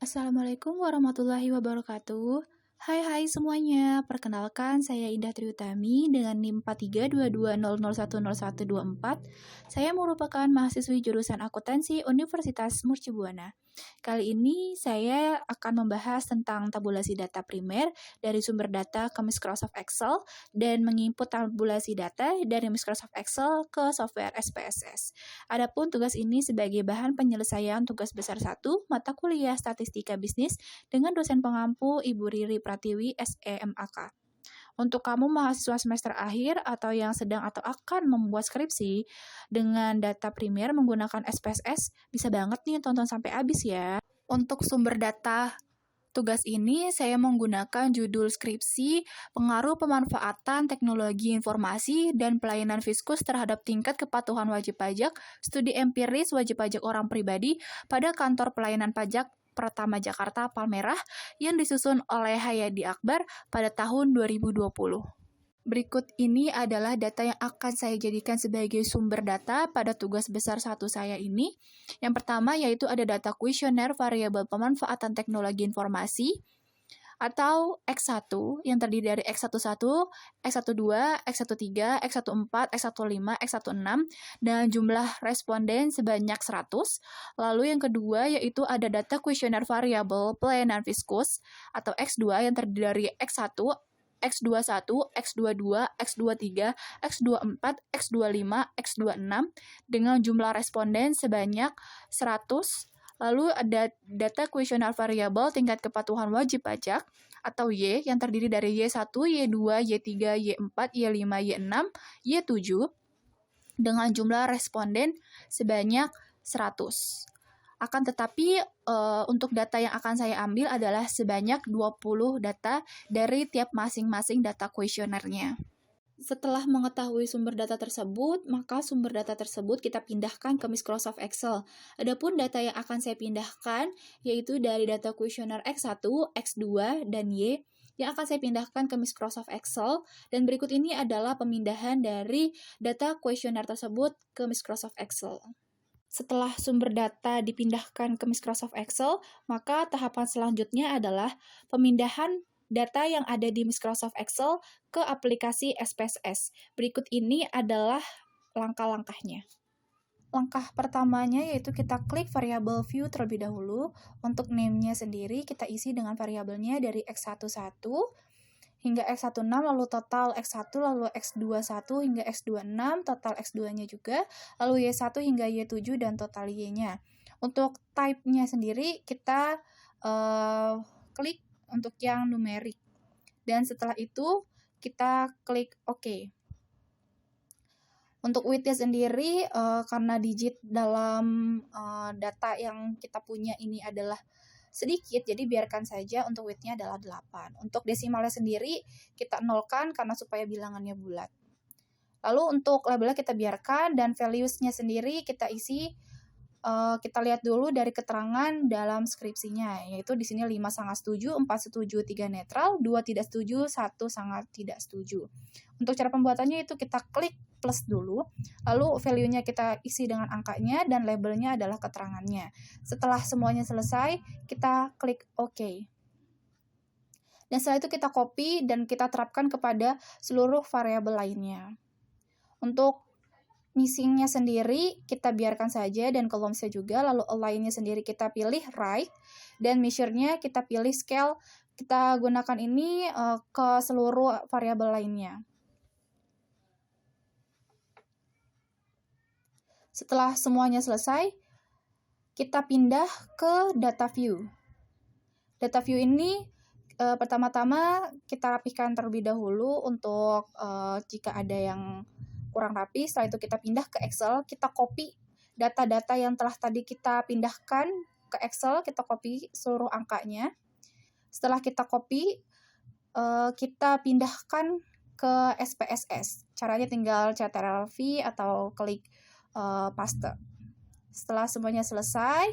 Assalamualaikum warahmatullahi wabarakatuh. Hai semuanya, perkenalkan saya Indah Triutami dengan NIM 432200100124. Saya merupakan mahasiswi jurusan akuntansi Universitas Mercubuana. Kali ini saya akan membahas tentang tabulasi data primer dari sumber data ke Microsoft Excel dan menginput tabulasi data dari Microsoft Excel ke software SPSS. Adapun tugas ini sebagai bahan penyelesaian tugas besar 1 mata kuliah Statistika Bisnis dengan dosen pengampu Ibu Riri Pratiwi SEMAK. Untuk kamu mahasiswa semester akhir atau yang sedang atau akan membuat skripsi dengan data primer menggunakan SPSS, bisa banget nih tonton sampai habis ya. Untuk sumber data tugas ini saya menggunakan judul skripsi Pengaruh Pemanfaatan Teknologi Informasi dan Pelayanan Fiskus terhadap tingkat kepatuhan wajib pajak, studi empiris wajib pajak orang pribadi pada Kantor Pelayanan Pajak Pertama Jakarta Palmerah yang disusun oleh Hayadi Akbar pada tahun 2020. Berikut ini adalah data yang akan saya jadikan sebagai sumber data pada tugas besar 1 saya ini. Yang pertama yaitu ada data kuesioner variabel pemanfaatan teknologi informasi atau X1 yang terdiri dari X11, X12, X13, X14, X15, X16 dan jumlah responden sebanyak 100. Lalu yang kedua yaitu ada data kuesioner variabel pelayanan fiskus atau X2 yang terdiri dari X1, X21, X22, X23, X24, X25, X26 dengan jumlah responden sebanyak 100. Lalu ada data kuesioner variabel tingkat kepatuhan wajib pajak atau Y yang terdiri dari Y1, Y2, Y3, Y4, Y5, Y6, Y7 dengan jumlah responden sebanyak 100. Akan tetapi untuk data yang akan saya ambil adalah sebanyak 20 data dari tiap masing-masing data kuesionernya. Setelah mengetahui sumber data tersebut, maka sumber data tersebut kita pindahkan ke Microsoft Excel. Adapun data yang akan saya pindahkan yaitu dari data kuesioner X1, X2, dan Y yang akan saya pindahkan ke Microsoft Excel, dan berikut ini adalah pemindahan dari data kuesioner tersebut ke Microsoft Excel. Setelah sumber data dipindahkan ke Microsoft Excel, maka tahapan selanjutnya adalah pemindahan data yang ada di Microsoft Excel ke aplikasi SPSS. Berikut ini adalah langkah-langkahnya. Langkah pertamanya yaitu kita klik variabel view terlebih dahulu. Untuk name-nya sendiri kita isi dengan variabelnya dari X11 hingga X16, lalu total X1, lalu X21 hingga X26, total X2-nya juga, lalu Y1 hingga Y7 dan total Y-nya. Untuk type-nya sendiri kita klik untuk yang numerik. Dan setelah itu kita klik OK. Untuk width-nya sendiri, karena digit dalam data yang kita punya ini adalah sedikit, jadi biarkan saja untuk width-nya adalah 8. Untuk desimalnya sendiri kita nolkan karena supaya bilangannya bulat. Lalu untuk labelnya kita biarkan dan values-nya sendiri kita isi. Kita lihat dulu dari keterangan dalam skripsinya, yaitu di sini 5 sangat setuju, 4 setuju, 3 netral, 2 tidak setuju, 1 sangat tidak setuju. Untuk cara pembuatannya itu kita klik plus dulu, lalu value-nya kita isi dengan angkanya dan labelnya adalah keterangannya. Setelah semuanya selesai, kita klik OK. Dan setelah itu kita copy dan kita terapkan kepada seluruh variabel lainnya. Untuk missing-nya sendiri kita biarkan saja dan columns-nya juga, lalu align-nya sendiri kita pilih right, dan measure-nya kita pilih scale, kita gunakan ini ke seluruh variabel lainnya. Setelah semuanya selesai, kita pindah ke data view. Data view ini pertama-tama kita rapihkan terlebih dahulu untuk jika ada yang kurang rapi. Setelah itu kita pindah ke Excel, kita copy data-data yang telah tadi kita pindahkan ke Excel, kita copy seluruh angkanya. Setelah kita copy, kita pindahkan ke SPSS. Caranya tinggal Ctrl+V atau klik paste. Setelah semuanya selesai,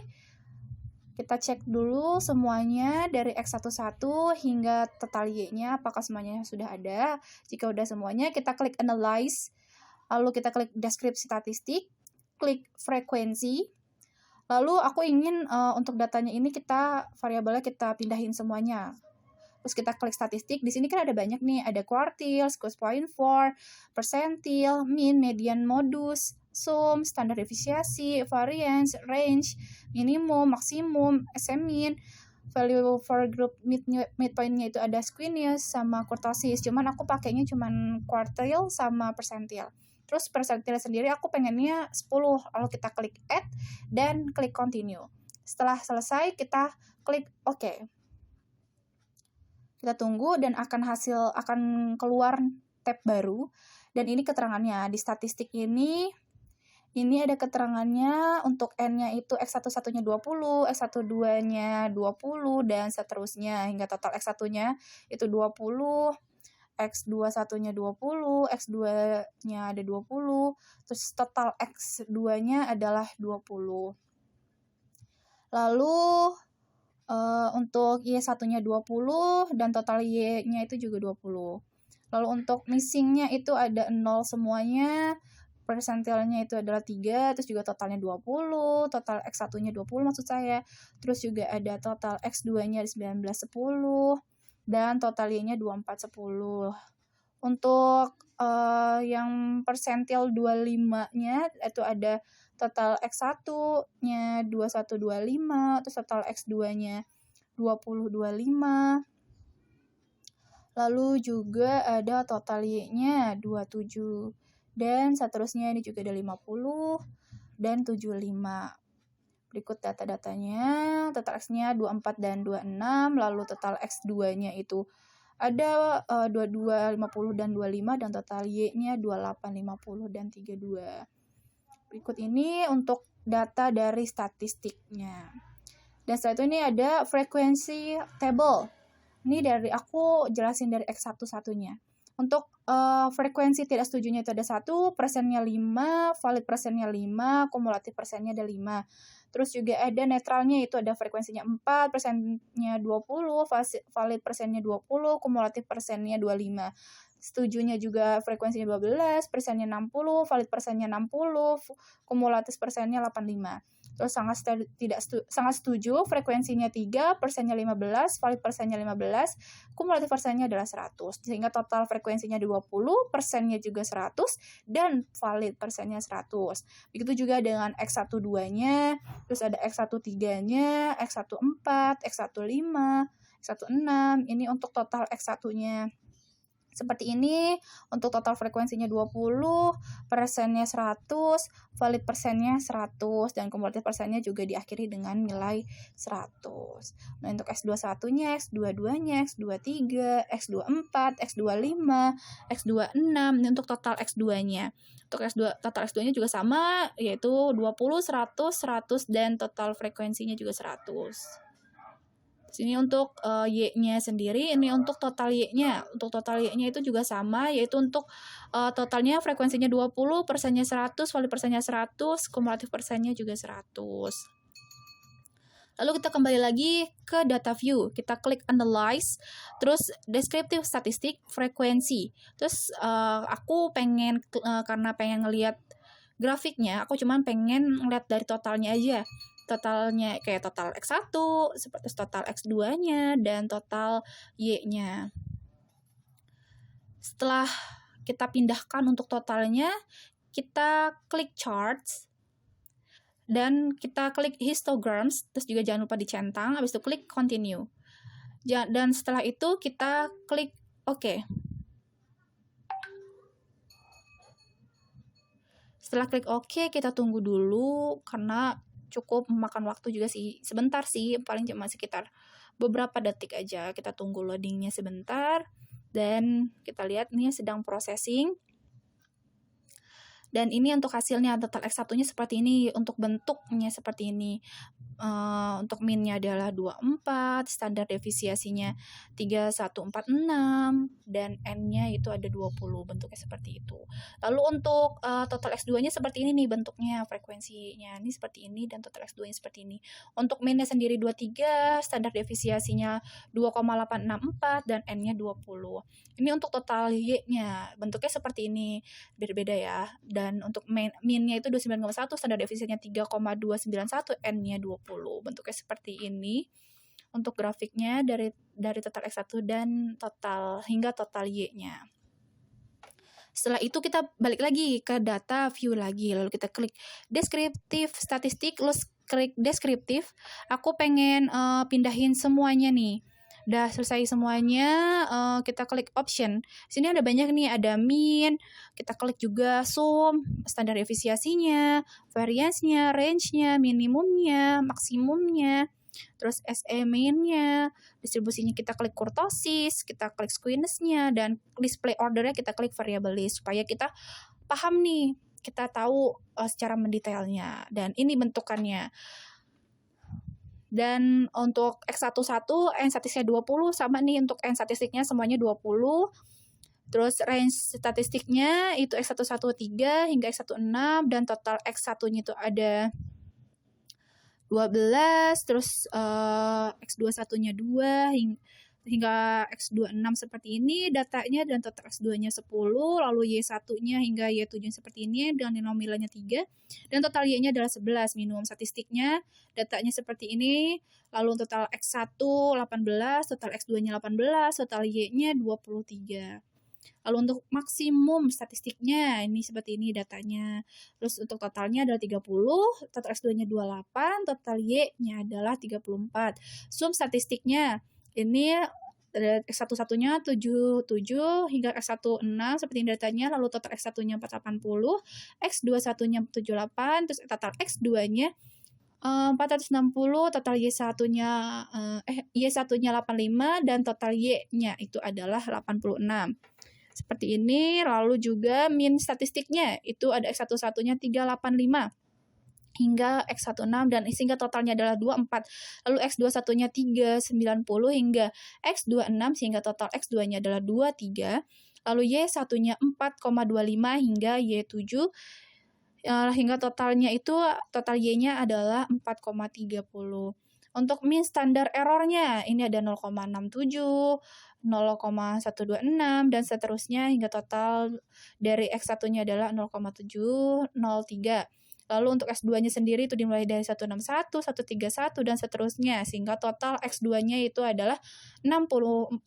kita cek dulu semuanya dari X11 hingga total Y-nya apakah semuanya sudah ada. Jika sudah semuanya, kita klik Analyze. Lalu kita klik deskripsi statistik, klik frekuensi, Lalu aku ingin untuk datanya ini variabelnya kita pindahin semuanya. Terus kita klik statistik. Di sini kan ada banyak nih, ada quartile, squeeze point 4, percentile, mean, median, modus, sum, standar deviasi, variance, range, minimum, maksimum, SM-mean, value for group midpoint-nya itu ada squeamish sama kurtosis. Cuman aku pakainya cuman quartile sama percentile. Terus percentile sendiri aku pengennya 10. Lalu kita klik add dan klik continue. Setelah selesai kita klik OK. Kita tunggu dan akan keluar tab baru, dan ini keterangannya. Di statistik ini ada keterangannya untuk N-nya itu X11-nya 20, X12-nya 20, dan seterusnya hingga total X1-nya itu 20, X21-nya 20, X2-nya ada 20, terus total X2-nya adalah 20. Lalu untuk Y1-nya 20 dan total Y-nya itu juga 20. Lalu untuk missing-nya itu ada 0 semuanya, persentilnya itu adalah 3, terus juga totalnya 20, total X1-nya 20 maksud saya. Terus juga ada total X2-nya 19, 10, dan total Y-nya 24, 10. Untuk yang persentil 25-nya itu ada total X1-nya 21, 25, terus total X2-nya 20, 25. Lalu juga ada total Y-nya 27. Dan seterusnya ini juga ada 50 dan 75. Berikut data-datanya. Total X-nya 24 dan 26. Lalu total X2-nya itu ada 22, 50 dan 25, dan total Y-nya 28, 50 dan 32. Berikut ini untuk data dari statistiknya. Dan setelah itu ini ada frekuensi table. Ini dari aku jelasin dari X1 satunya. Untuk frekuensi tidak setujunya itu ada 1, persennya 5, valid persennya 5, kumulatif persennya ada 5. Terus juga ada netralnya, itu ada frekuensinya 4, persennya 20, valid persennya 20, kumulatif persennya 25. Setujunya juga frekuensinya 12, persennya 60, valid persennya 60, kumulatif persennya 85. Terus sangat setuju, frekuensinya 3, persennya 15, valid persennya 15, kumulatif persennya adalah 100. Sehingga total frekuensinya 20, persennya juga 100, dan valid persennya 100. Begitu juga dengan X12-nya, terus ada X13-nya, X14, X15, X16. Ini untuk total X1-nya. Seperti ini, untuk total frekuensinya 20, persennya 100, valid persennya 100, dan kumulatif persennya juga diakhiri dengan nilai 100. Nah, untuk X21-nya, X22-nya, X23, X24, X25, X26, ini untuk total X2-nya. Untuk total X2-nya juga sama, yaitu 20, 100, 100, dan total frekuensinya juga 100. Ini untuk Y-nya sendiri, ini untuk total Y-nya. Untuk total Y-nya itu juga sama, yaitu untuk totalnya frekuensinya 20, persennya 100, valid persennya 100, kumulatif persennya juga 100. Lalu kita kembali lagi ke data view. Kita klik analyze, terus descriptive statistik, frekuensi. Terus aku karena pengen ngelihat grafiknya, aku cuman pengen ngeliat dari totalnya aja. Totalnya kayak total X1, seperti total X2-nya, dan total Y-nya. Setelah kita pindahkan untuk totalnya, kita klik charts, dan kita klik histograms, terus juga jangan lupa dicentang, habis itu klik continue. Dan setelah itu kita klik OK. Setelah klik OK, kita tunggu dulu, karena cukup memakan waktu juga sih, sebentar sih, paling cuma sekitar beberapa detik aja. Kita tunggu loadingnya sebentar, dan kita lihat ini sedang processing. Dan ini untuk hasilnya, total X1-nya seperti ini, untuk bentuknya seperti ini. untuk min-nya adalah 24, standar defisiasinya 3146, dan N-nya itu ada 20, bentuknya seperti itu. Lalu untuk total X2-nya seperti ini nih bentuknya, frekuensinya ini seperti ini, dan total X2-nya seperti ini. Untuk min-nya sendiri 23, standar defisiasinya 2,864, dan N-nya 20. Ini untuk total Y-nya, bentuknya seperti ini, berbeda ya. Dan untuk min-nya itu 29,1, standar defisiasinya 3,291, N-nya 20. Bentuknya seperti ini. Untuk grafiknya dari total X1 dan total hingga total Y-nya. Setelah itu kita balik lagi ke data view lagi, lalu kita klik deskriptif statistik, lalu klik deskriptif. Aku pengen pindahin semuanya nih. Udah selesai semuanya, kita klik option. Sini ada banyak nih, ada min, kita klik juga sum, standar efisiasinya, variance-nya, range-nya, minimumnya, maksimumnya, terus SE min-nya, distribusinya kita klik kurtosis, kita klik skewness-nya, dan display order-nya kita klik variable list, supaya kita paham nih, kita tahu secara mendetailnya. Dan ini bentukannya. Dan untuk X11, N statistiknya 20, sama nih untuk N statistiknya semuanya 20. Terus range statistiknya itu X113 hingga X16, dan total X1-nya itu ada 12, terus X21-nya 2 hingga X26 seperti ini datanya, dan total X2-nya 10, lalu Y1-nya hingga Y7 seperti ini dengan nilainya 3, dan total Y-nya adalah 11. Minimum statistiknya datanya seperti ini, lalu total X1 18, total X2-nya 18, total Y-nya 23. Lalu untuk maksimum statistiknya ini seperti ini datanya. Terus untuk totalnya adalah 30, total X2-nya 28, total Y-nya adalah 34. Sum statistiknya ini X11-nya 77 hingga X16 seperti ini datanya, lalu total X1-nya 480, X21-nya 78, terus total X2-nya 460, total Y1-nya Y1-nya 85, dan total Y-nya itu adalah 86. Seperti ini. Lalu juga min statistiknya itu ada X11-nya 385 hingga X16, dan sehingga totalnya adalah 24. Lalu X21-nya 390 hingga X26 sehingga total X2-nya adalah 23. Lalu Y1-nya 4,25 hingga Y7 hingga totalnya itu total Y-nya adalah 4,30. Untuk mean standar errornya ini ada 0,67, 0,126, dan seterusnya hingga total dari X1-nya adalah 0,703. Lalu untuk X2-nya sendiri itu dimulai dari 161, 131, dan seterusnya, sehingga total X2-nya itu adalah 645.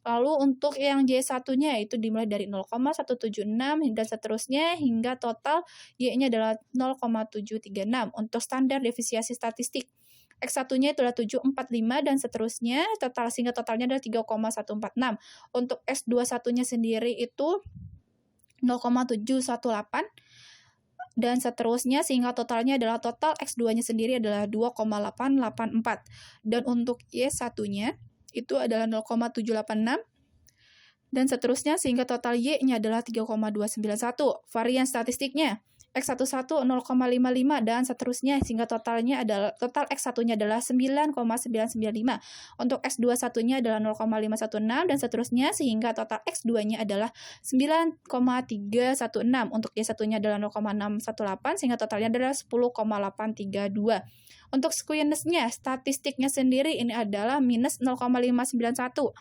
Lalu untuk yang Y1-nya itu dimulai dari 0,176 dan seterusnya, hingga total Y-nya adalah 0,736. Untuk standar defisiasi statistik, X1-nya itu adalah 745 dan seterusnya, sehingga totalnya adalah 3,146. Untuk S21-nya sendiri itu 0,718 dan seterusnya, sehingga totalnya adalah total X2-nya sendiri adalah 2,884. Dan untuk Y1-nya itu adalah 0,786 dan seterusnya, sehingga total Y-nya adalah 3,291. Varian statistiknya X11 0,55 dan seterusnya, sehingga total X1-nya adalah 9,995. Untuk X21-nya adalah 0,516 dan seterusnya, sehingga total X2-nya adalah 9,316. Untuk Y1-nya adalah 0,618 sehingga totalnya adalah 10,832. Untuk skewness-nya, statistiknya sendiri ini adalah minus 0,591.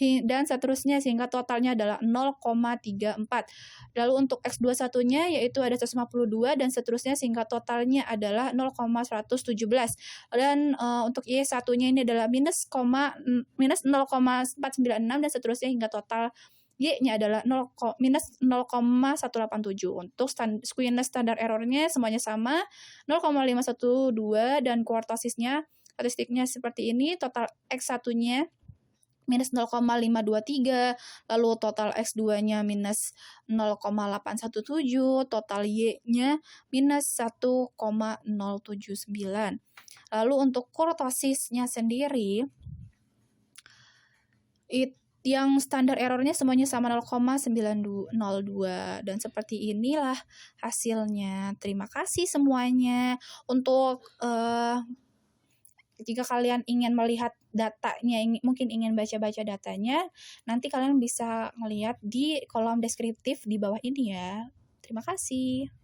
Dan seterusnya, sehingga totalnya adalah 0,34. Lalu untuk X21-nya yaitu ada 152 dan seterusnya, sehingga totalnya adalah 0,117. Dan untuk Y1-nya ini adalah minus 0,496 dan seterusnya, hingga total Y-nya adalah minus 0,187. Untuk skewness standar errornya semuanya sama, 0,512, dan kurtosisnya statistiknya seperti ini. Total X1-nya minus 0,523, lalu total X2-nya minus 0,817, total Y-nya minus 1,079. Lalu untuk kurtosisnya sendiri, yang standar errornya semuanya sama 0,902 dan seperti inilah hasilnya. Terima kasih semuanya. Untuk jika kalian ingin melihat datanya, mungkin ingin baca-baca datanya, nanti kalian bisa melihat di kolom deskriptif di bawah ini ya. Terima kasih.